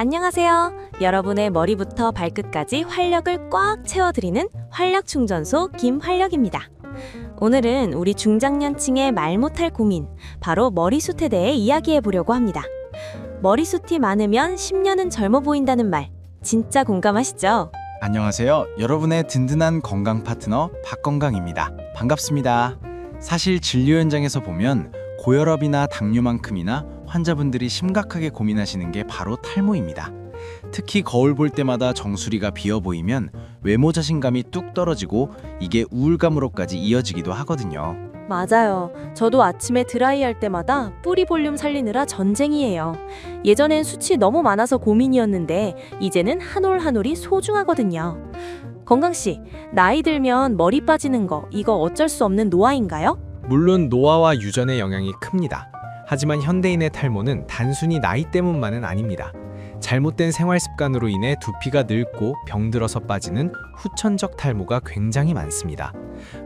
안녕하세요. 여러분의 머리부터 발끝까지 활력을 꽉 채워드리는 활력충전소 김활력입니다. 오늘은 우리 중장년층의 말 못할 고민, 바로 머리숱에 대해 이야기해 보려고 합니다. 머리숱이 많으면 10년은 젊어 보인다는 말, 진짜 공감하시죠? 안녕하세요. 여러분의 든든한 건강 파트너 박건강입니다. 반갑습니다. 사실 진료 현장에서 보면 고혈압이나 당뇨만큼이나 환자분들이 심각하게 고민하시는 게 바로 탈모입니다. 특히 거울 볼 때마다 정수리가 비어 보이면 외모 자신감이 뚝 떨어지고 이게 우울감으로까지 이어지기도 하거든요. 맞아요. 저도 아침에 드라이할 때마다 뿌리 볼륨 살리느라 전쟁이에요. 예전엔 숱이 너무 많아서 고민이었는데 이제는 한 올 한 올이 소중하거든요. 건강씨, 나이 들면 머리 빠지는 거 이거 어쩔 수 없는 노화인가요? 물론 노화와 유전의 영향이 큽니다. 하지만 현대인의 탈모는 단순히 나이 때문만은 아닙니다. 잘못된 생활 습관으로 인해 두피가 늙고 병들어서 빠지는 후천적 탈모가 굉장히 많습니다.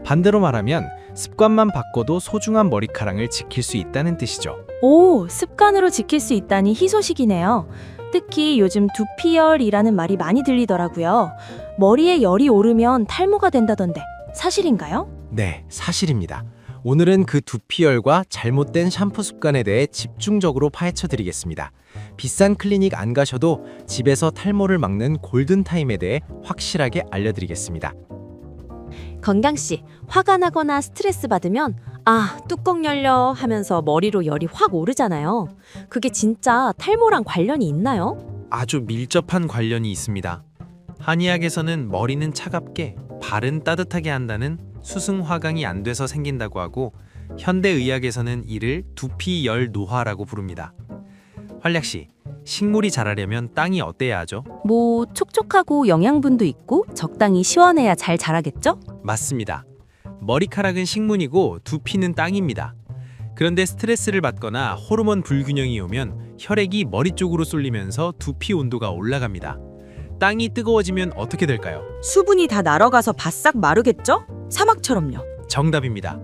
반대로 말하면 습관만 바꿔도 소중한 머리카락을 지킬 수 있다는 뜻이죠. 오, 습관으로 지킬 수 있다니 희소식이네요. 특히 요즘 두피열이라는 말이 많이 들리더라고요. 머리에 열이 오르면 탈모가 된다던데 사실인가요? 네, 사실입니다. 오늘은 그 두피열과 잘못된 샴푸 습관에 대해 집중적으로 파헤쳐 드리겠습니다. 비싼 클리닉 안 가셔도 집에서 탈모를 막는 골든타임에 대해 확실하게 알려드리겠습니다. 건강씨, 화가 나거나 스트레스 받으면 뚜껑 열려 하면서 머리로 열이 확 오르잖아요. 그게 진짜 탈모랑 관련이 있나요? 아주 밀접한 관련이 있습니다. 한의학에서는 머리는 차갑게, 발은 따뜻하게 한다는 수승화강이 안 돼서 생긴다고 하고, 현대의학에서는 이를 두피열 노화라고 부릅니다. 활약씨, 식물이 자라려면 땅이 어때야 하죠? 뭐 촉촉하고 영양분도 있고 적당히 시원해야 잘 자라겠죠? 맞습니다. 머리카락은 식문이고 두피는 땅입니다. 그런데 스트레스를 받거나 호르몬 불균형이 오면 혈액이 머리 쪽으로 쏠리면서 두피 온도가 올라갑니다. 땅이 뜨거워지면 어떻게 될까요? 수분이 다 날아가서 바싹 마르겠죠? 사막처럼요. 정답입니다.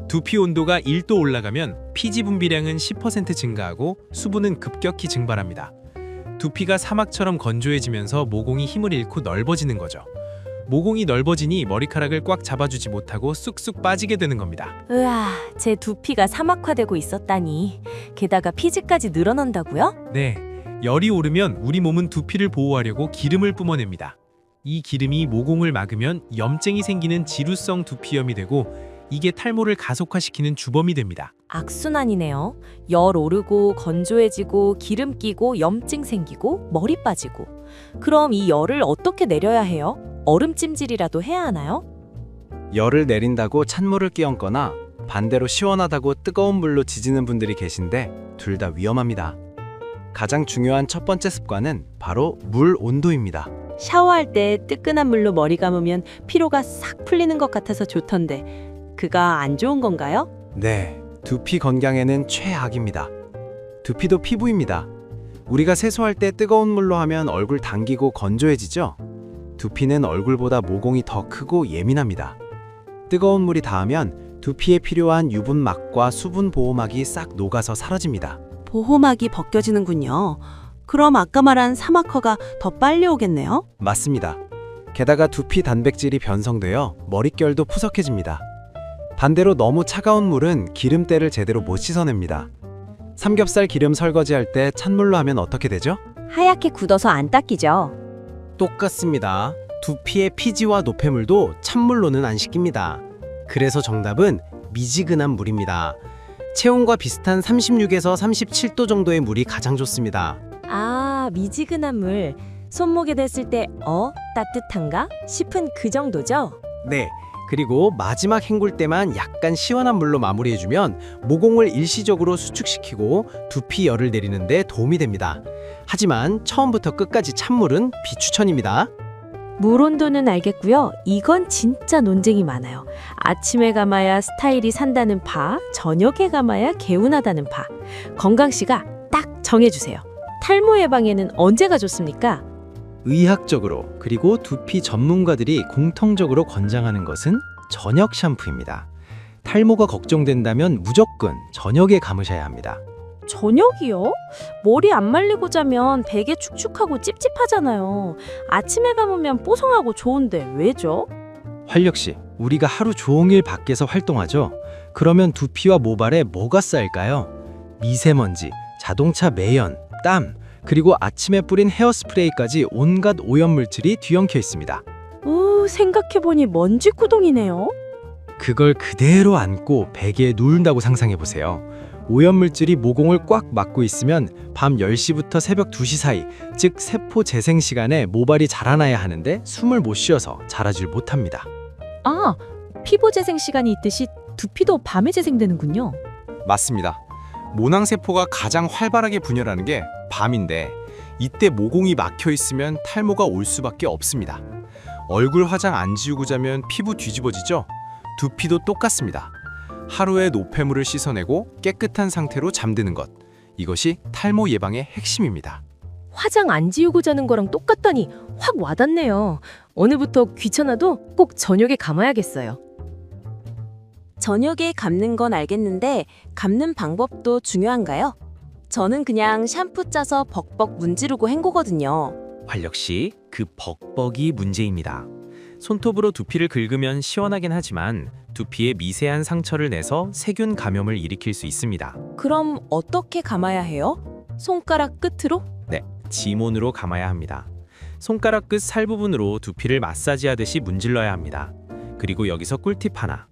두피 온도가 1도 올라가면 피지 분비량은 10% 증가하고 수분은 급격히 증발합니다. 두피가 사막처럼 건조해지면서 모공이 힘을 잃고 넓어지는 거죠. 모공이 넓어지니 머리카락을 꽉 잡아주지 못하고 쑥쑥 빠지게 되는 겁니다. 으아, 제 두피가 사막화되고 있었다니. 게다가 피지까지 늘어난다고요? 네, 열이 오르면 우리 몸은 두피를 보호하려고 기름을 뿜어냅니다. 이 기름이 모공을 막으면 염증이 생기는 지루성 두피염이 되고, 이게 탈모를 가속화시키는 주범이 됩니다. 악순환이네요. 열 오르고 건조해지고 기름 끼고 염증 생기고 머리 빠지고. 그럼 이 열을 어떻게 내려야 해요? 얼음찜질이라도 해야 하나요? 열을 내린다고 찬물을 끼얹거나 반대로 시원하다고 뜨거운 물로 지지는 분들이 계신데 둘 다 위험합니다. 가장 중요한 첫 번째 습관은 바로 물 온도입니다. 샤워할 때 뜨끈한 물로 머리 감으면 피로가 싹 풀리는 것 같아서 좋던데 그가 안 좋은 건가요? 네, 두피 건강에는 최악입니다. 두피도 피부입니다. 우리가 세수할 때 뜨거운 물로 하면 얼굴 당기고 건조해지죠? 두피는 얼굴보다 모공이 더 크고 예민합니다. 뜨거운 물이 닿으면 두피에 필요한 유분막과 수분 보호막이 싹 녹아서 사라집니다. 보호막이 벗겨지는군요. 그럼 아까 말한 사막화가 더 빨리 오겠네요? 맞습니다. 게다가 두피 단백질이 변성되어 머릿결도 푸석해집니다. 반대로 너무 차가운 물은 기름때를 제대로 못 씻어냅니다. 삼겹살 기름 설거지할 때 찬물로 하면 어떻게 되죠? 하얗게 굳어서 안 닦이죠. 똑같습니다. 두피의 피지와 노폐물도 찬물로는 안 씻깁니다. 그래서 정답은 미지근한 물입니다. 체온과 비슷한 36에서 37도 정도의 물이 가장 좋습니다. 미지근한 물. 손목에 댔을 때 따뜻한가 싶은 그 정도죠? 네, 그리고 마지막 헹굴 때만 약간 시원한 물로 마무리해주면 모공을 일시적으로 수축시키고 두피 열을 내리는 데 도움이 됩니다. 하지만 처음부터 끝까지 찬물은 비추천입니다. 물 온도는 알겠고요. 이건 진짜 논쟁이 많아요. 아침에 감아야 스타일이 산다는 파, 저녁에 감아야 개운하다는 파. 건강씨가 딱 정해주세요. 탈모 예방에는 언제가 좋습니까? 의학적으로 그리고 두피 전문가들이 공통적으로 권장하는 것은 저녁 샴푸입니다. 탈모가 걱정된다면 무조건 저녁에 감으셔야 합니다. 저녁이요? 머리 안 말리고 자면 베개 축축하고 찝찝하잖아요. 아침에 감으면 뽀송하고 좋은데 왜죠? 활력 씨, 우리가 하루 종일 밖에서 활동하죠. 그러면 두피와 모발에 뭐가 쌓일까요? 미세먼지, 자동차 매연, 땀, 그리고 아침에 뿌린 헤어스프레이까지 온갖 오염물질이 뒤엉켜 있습니다. 생각해보니 먼지 구덩이네요. 그걸 그대로 안고 베개에 누운다고 상상해 보세요. 오염물질이 모공을 꽉 막고 있으면 밤 10시부터 새벽 2시 사이, 즉 세포 재생 시간에 모발이 자라나야 하는데 숨을 못 쉬어서 자라질 못합니다. 아, 피부 재생 시간이 있듯이 두피도 밤에 재생되는군요. 맞습니다. 모낭세포가 가장 활발하게 분열하는 게 밤인데 이때 모공이 막혀 있으면 탈모가 올 수밖에 없습니다. 얼굴 화장 안 지우고 자면 피부 뒤집어지죠? 두피도 똑같습니다. 하루에 노폐물을 씻어내고 깨끗한 상태로 잠드는 것. 이것이 탈모 예방의 핵심입니다. 화장 안 지우고 자는 거랑 똑같다니 확 와닿네요. 오늘부터 귀찮아도 꼭 저녁에 감아야겠어요. 저녁에 감는 건 알겠는데 감는 방법도 중요한가요? 저는 그냥 샴푸 짜서 벅벅 문지르고 헹구거든요. 활력 씨, 그 벅벅이 문제입니다. 손톱으로 두피를 긁으면 시원하긴 하지만 두피에 미세한 상처를 내서 세균 감염을 일으킬 수 있습니다. 그럼 어떻게 감아야 해요? 손가락 끝으로? 네, 지몬으로 감아야 합니다. 손가락 끝 살 부분으로 두피를 마사지하듯이 문질러야 합니다. 그리고 여기서 꿀팁 하나.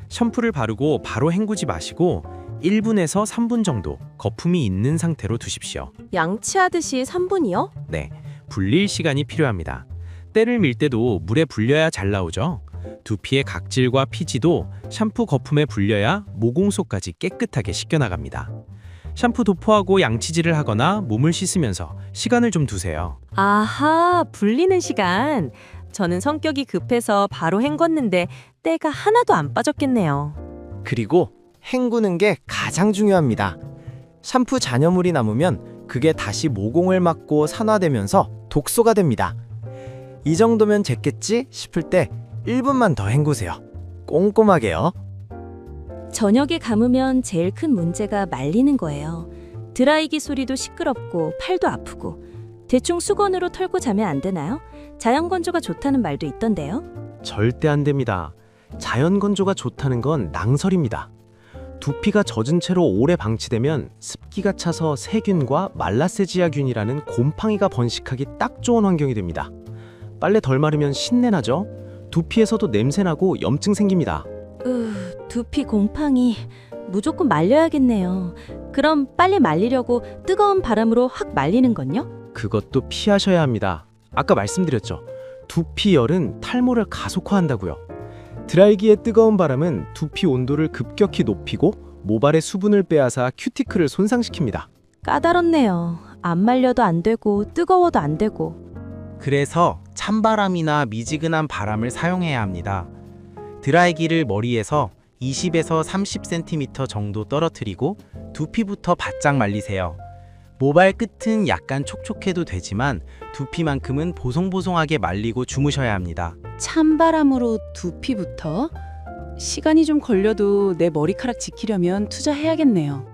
샴푸를 바르고 바로 헹구지 마시고 1분에서 3분 정도 거품이 있는 상태로 두십시오. 양치하듯이 3분이요? 네, 불릴 시간이 필요합니다. 때를 밀 때도 물에 불려야 잘 나오죠. 두피의 각질과 피지도 샴푸 거품에 불려야 모공 속까지 깨끗하게 씻겨나갑니다. 샴푸 도포하고 양치질을 하거나 몸을 씻으면서 시간을 좀 두세요. 아하, 불리는 시간. 저는 성격이 급해서 바로 헹궜는데 때가 하나도 안 빠졌겠네요. 그리고 헹구는 게 가장 중요합니다. 샴푸 잔여물이 남으면 그게 다시 모공을 막고 산화되면서 독소가 됩니다. 이 정도면 됐겠지 싶을 때 1분만 더 헹구세요. 꼼꼼하게요. 저녁에 감으면 제일 큰 문제가 말리는 거예요. 드라이기 소리도 시끄럽고 팔도 아프고. 대충 수건으로 털고 자면 안 되나요? 자연 건조가 좋다는 말도 있던데요. 절대 안 됩니다. 자연 건조가 좋다는 건 낭설입니다. 두피가 젖은 채로 오래 방치되면 습기가 차서 세균과 말라세지아균이라는 곰팡이가 번식하기 딱 좋은 환경이 됩니다. 빨래 덜 마르면 신내 나죠? 두피에서도 냄새 나고 염증 생깁니다. 두피 곰팡이. 무조건 말려야겠네요. 그럼 빨리 말리려고 뜨거운 바람으로 확 말리는 건요? 그것도 피하셔야 합니다. 아까 말씀드렸죠. 두피열은 탈모를 가속화한다고요. 드라이기의 뜨거운 바람은 두피 온도를 급격히 높이고 모발의 수분을 빼앗아 큐티클을 손상시킵니다. 까다롭네요. 안 말려도 안 되고 뜨거워도 안 되고. 그래서 찬바람이나 미지근한 바람을 사용해야 합니다. 드라이기를 머리에서 20에서 30cm 정도 떨어뜨리고 두피부터 바짝 말리세요. 모발 끝은 약간 촉촉해도 되지만 두피만큼은 보송보송하게 말리고 주무셔야 합니다. 찬바람으로 두피부터? 시간이 좀 걸려도 내 머리카락 지키려면 투자해야겠네요.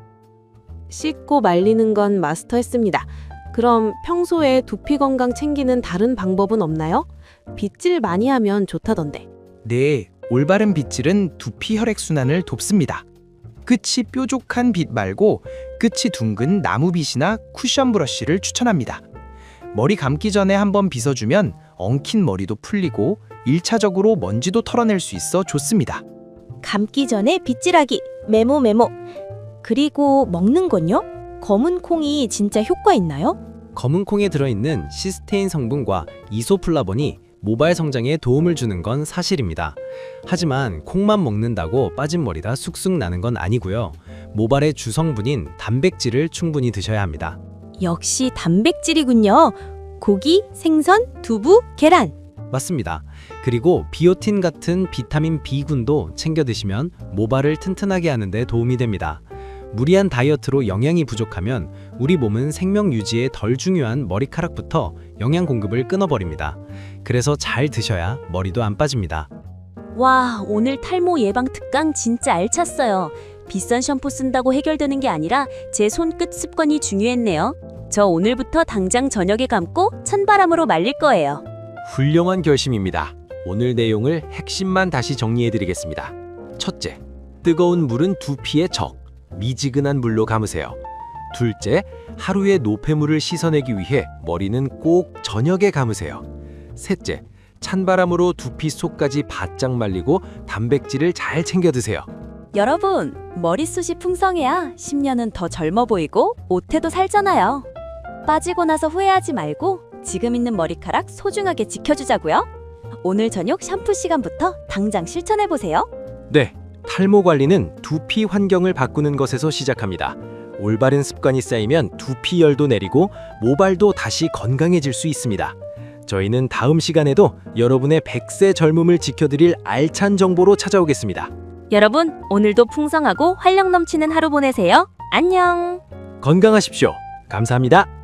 씻고 말리는 건 마스터했습니다. 그럼 평소에 두피 건강 챙기는 다른 방법은 없나요? 빗질 많이 하면 좋다던데. 네, 올바른 빗질은 두피 혈액순환을 돕습니다. 끝이 뾰족한 빗 말고 끝이 둥근 나무빗이나 쿠션 브러쉬를 추천합니다. 머리 감기 전에 한번 빗어주면 엉킨 머리도 풀리고 1차적으로 먼지도 털어낼 수 있어 좋습니다. 감기 전에 빗질하기. 메모. 그리고 먹는 건요? 검은 콩이 진짜 효과 있나요? 검은 콩에 들어있는 시스테인 성분과 이소플라본이 모발 성장에 도움을 주는 건 사실입니다. 하지만 콩만 먹는다고 빠진 머리가 쑥쑥 나는 건 아니고요. 모발의 주성분인 단백질을 충분히 드셔야 합니다. 역시 단백질이군요. 고기, 생선, 두부, 계란. 맞습니다. 그리고 비오틴 같은 비타민 B군도 챙겨 드시면 모발을 튼튼하게 하는 데 도움이 됩니다. 무리한 다이어트로 영양이 부족하면 우리 몸은 생명 유지에 덜 중요한 머리카락부터 영양 공급을 끊어버립니다. 그래서 잘 드셔야 머리도 안 빠집니다. 와, 오늘 탈모 예방 특강 진짜 알찼어요. 비싼 샴푸 쓴다고 해결되는 게 아니라 제 손끝 습관이 중요했네요. 저 오늘부터 당장 저녁에 감고 찬바람으로 말릴 거예요. 훌륭한 결심입니다. 오늘 내용을 핵심만 다시 정리해드리겠습니다. 첫째, 뜨거운 물은 두피의 적, 미지근한 물로 감으세요. 둘째, 하루에 노폐물을 씻어내기 위해 머리는 꼭 저녁에 감으세요. 셋째, 찬바람으로 두피 속까지 바짝 말리고 단백질을 잘 챙겨 드세요. 여러분, 머릿숱이 풍성해야 10년은 더 젊어 보이고 옷태도 살잖아요. 빠지고 나서 후회하지 말고 지금 있는 머리카락 소중하게 지켜주자고요. 오늘 저녁 샴푸 시간부터 당장 실천해보세요. 네, 탈모 관리는 두피 환경을 바꾸는 것에서 시작합니다. 올바른 습관이 쌓이면 두피열도 내리고 모발도 다시 건강해질 수 있습니다. 저희는 다음 시간에도 여러분의 100세 젊음을 지켜드릴 알찬 정보로 찾아오겠습니다. 여러분, 오늘도 풍성하고 활력 넘치는 하루 보내세요. 안녕! 건강하십시오. 감사합니다.